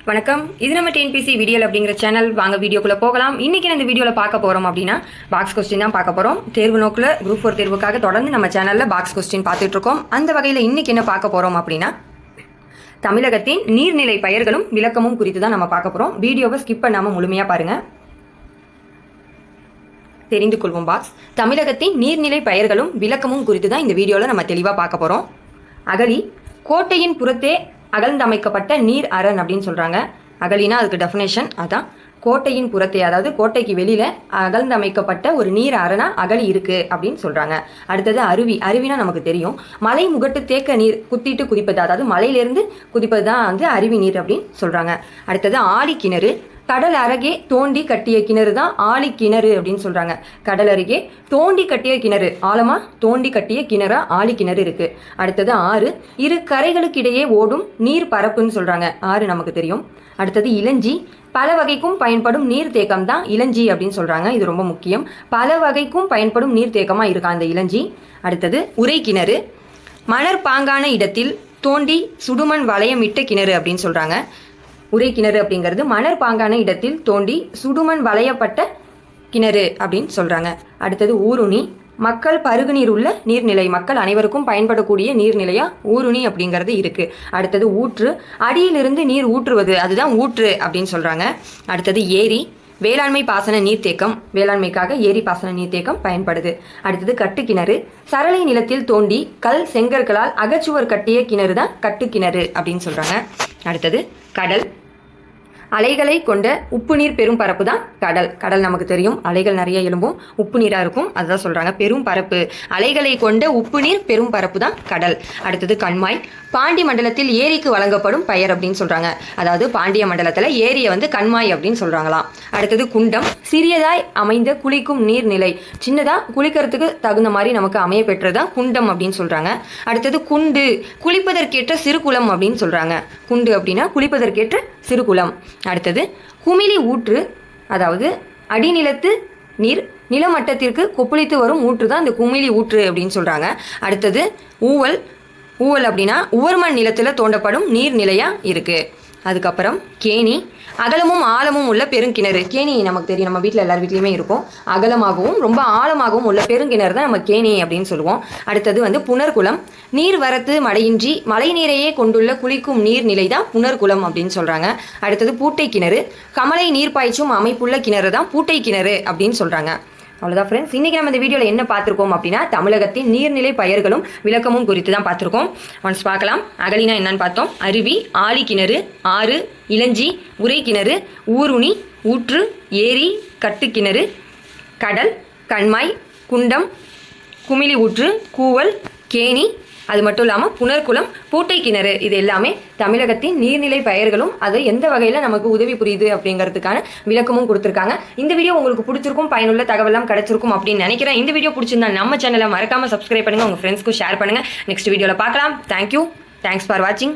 வணக்கம். இது நம்ம டிஎன்பிசி வீடியோவில் அப்படிங்கிற சேனல். வாங்க வீடியோக்குள்ளே போகலாம். இன்றைக்கி இந்த வீடியோவில் பார்க்க போகிறோம் அப்படின்னா பாக்ஸ் கொஸ்டின் தான் பார்க்க போகிறோம். தேர்வு நோக்கில் குரூப் 4 தேர்வுக்காக தொடர்ந்து நம்ம சேனலில் பாக்ஸ் கொஸ்டின் பார்த்துட்ருக்கோம். அந்த வகையில் இன்றைக்கி என்ன பார்க்க போகிறோம் அப்படின்னா தமிழகத்தின் நீர்நிலை பெயர்களும் விளக்கமும் குறித்து தான் நம்ம பார்க்க போகிறோம். வீடியோவை ஸ்கிப் பண்ணாமல் முழுமையாக பாருங்கள். தெரிந்து கொள்வோம். பாக்ஸ் தமிழகத்தின் நீர்நிலை பெயர்களும் விளக்கமும் குறித்து தான் இந்த வீடியோவில் நம்ம தெளிவாக பார்க்க போகிறோம். அகழி கோட்டையின் புறத்தே அகழ்ந்தமைக்கப்பட்ட நீர் அரண் அப்படின்னு சொல்கிறாங்க. அகழினா அதுக்கு டெஃபினேஷன் அதான். கோட்டையின் புறத்தே, அதாவது கோட்டைக்கு வெளியில் அகழ்ந்தமைக்கப்பட்ட ஒரு நீர் அரணா அகழி இருக்குது அப்படின்னு சொல்கிறாங்க. அடுத்தது அருவி. அருவினா நமக்கு தெரியும், மலை முகட்டு தேக்க நீர் குத்திட்டு குதிப்பது, அதாவது மலையிலேருந்து குதிப்பது தான் வந்து அருவி நீர் அப்படின்னு சொல்கிறாங்க. அடுத்தது ஆழி கிணறு. கடல் அருகே தோண்டி கட்டிய கிணறு தான் ஆழி கிணறு அப்படின்னு சொல்கிறாங்க. கடல் அருகே தோண்டி கட்டிய கிணறு, ஆழமாக தோண்டி கட்டிய கிணறா ஆழி கிணறு இருக்குது. அடுத்தது ஆறு. இரு கரைகளுக்கிடையே ஓடும் நீர் பரப்புன்னு சொல்கிறாங்க. ஆறு நமக்கு தெரியும். அடுத்தது இளஞ்சி. பல வகைக்கும் பயன்படும் நீர் தேக்கம் தான் இளஞ்சி அப்படின்னு சொல்கிறாங்க. இது ரொம்ப முக்கியம். பல வகைக்கும் பயன்படும் நீர் தேக்கமாக இருக்கா அந்த இளஞ்சி. அடுத்தது உரை கிணறு. மணற்பாங்கான இடத்தில் தோண்டி சுடுமண் வளையமிட்ட கிணறு அப்படின்னு சொல்கிறாங்க. உரை கிணறு அப்படிங்கிறது மணற்பாங்கான இடத்தில் தோண்டி சுடுமண் வளையப்பட்ட கிணறு அப்படின்னு சொல்கிறாங்க. அடுத்தது ஊருணி. மக்கள் பருகு நீர் உள்ள நீர்நிலை, மக்கள் அனைவருக்கும் பயன்படக்கூடிய நீர்நிலையாக ஊருணி அப்படிங்கிறது இருக்குது. அடுத்தது ஊற்று. அடியிலிருந்து நீர் ஊற்றுவது, அதுதான் ஊற்று அப்படின்னு சொல்கிறாங்க. அடுத்தது ஏரி. வேளாண்மை பாசன நீர்த்தேக்கம், வேளாண்மைக்காக ஏரி பாசன நீர்த்தேக்கம் பயன்படுது. அடுத்தது கட்டுக்கிணறு. சரளை நிலத்தில் தோண்டி கல் செங்கற்களால் அகச்சுவர் கட்டிய கிணறு தான் கட்டுக்கிணறு அப்படின்னு சொல்கிறாங்க. அடுத்தது கடல். அலைகளை கொண்ட உப்பு நீர் பெரும் பரப்பு தான் கடல். கடல் நமக்கு தெரியும், அலைகள் நிறைய எழும்பும், உப்பு நீராக இருக்கும், அதுதான் சொல்கிறாங்க பெரும் பரப்பு. அலைகளை கொண்ட உப்பு நீர் பெரும் பரப்பு தான் கடல். அடுத்தது கண்மாய். பாண்டி மண்டலத்தில் ஏரிக்கு வழங்கப்படும் பெயர் அப்படின்னு சொல்கிறாங்க. அதாவது பாண்டிய மண்டலத்தில் ஏரியை வந்து கண்மாய் அப்படின்னு சொல்கிறாங்களாம். அடுத்தது குண்டம். சிறியதாய் அமைந்த குளிக்கும் நீர்நிலை, சின்னதாக குளிக்கிறதுக்கு தகுந்த மாதிரி நமக்கு அமைய பெற்றது தான் குண்டம் அப்படின்னு சொல்கிறாங்க. அடுத்தது குண்டு. குளிப்பதற்கேற்ற சிறுகுளம் அப்படின்னு சொல்கிறாங்க. குண்டு அப்படின்னா குளிப்பதற்கேற்ற சிறுகுளம். அடுத்தது குமிழி ஊற்று, அதாவது அடிநிலத்து நீர் நிலமட்டத்திற்கு கொப்பளித்து வரும் ஊற்று தான் இந்த குமிழி ஊற்று அப்படின்னு சொல்கிறாங்க. அடுத்தது ஊவல். ஊவல் அப்படின்னா உவர்மண் நிலத்தில் தோண்டப்படும் நீர்நிலையாக இருக்குது. அதுக்கப்புறம் கேணி. அகலமும் ஆழமும் உள்ள பெருங்கிணறு. கேணி நமக்கு தெரியும், நம்ம வீட்டில் எல்லார் வீட்லேயுமே இருக்கும். அகலமாகவும் ரொம்ப ஆழமாகவும் உள்ள பெருங்கிணறு தான் நம்ம கேணி அப்படின்னு சொல்லுவோம். அடுத்தது வந்து புனர்குளம். நீர் வரத்து மழையின்றி மழை நீரையே கொண்டுள்ள குளிக்கும் நீர்நிலை தான் புனர்குளம் அப்படின்னு சொல்கிறாங்க. அடுத்தது பூட்டை கிணறு. கமலை நீர் பாய்ச்சும் அமைப்புள்ள கிணறு தான் பூட்டை கிணறு அப்படின்னு சொல்கிறாங்க. அவ்வளோதான் ஃப்ரெண்ட்ஸ். இன்றைக்கி நம்ம இந்த வீடியோவில் என்ன பார்த்துருக்கோம் அப்படின்னா தமிழகத்தின் நீர்நிலை பெயர்களும் விளக்கமும் குறித்து தான் பார்த்துருக்கோம். ஒன்ஸ் பார்க்கலாம். அகழினா என்னன்னு பார்த்தோம். அருவி, ஆழி கிணறு, ஆறு, இளஞ்சி, உரை கிணறு, ஊருணி, ஊற்று, ஏரி, கட்டுக்கிணறு, கடல், கண்மாய், குண்டம், குமிழி ஊற்று, கூவல், கேணி, அது மட்டும் இல்லாமல் புனர்குளம், பூட்டை கிணறு, இது எல்லாமே தமிழகத்தின் நீர்நிலை பெயர்களும் அது எந்த வகையில் நமக்கு உதவி புரியுது அப்படிங்கிறதுக்கான விளக்கமும் கொடுத்துருக்காங்க. இந்த வீடியோ உங்களுக்கு பிடிச்சிருக்கும், பயனுள்ள தகவலாம் கிடைச்சிருக்கும் அப்படின்னு நினைக்கிறேன். இந்த வீடியோ பிடிச்சிருந்தா நம்ம சேனலை மறக்காமல் சப்ஸ்கிரைப் பண்ணுங்கள், உங்கள் ஃப்ரெண்ட்ஸ்க்கும் ஷேர் பண்ணுங்கள். நெக்ஸ்ட் வீடியோவில் பார்க்கலாம். தேங்க்யூ. தேங்க்ஸ் ஃபார் வாட்சிங்.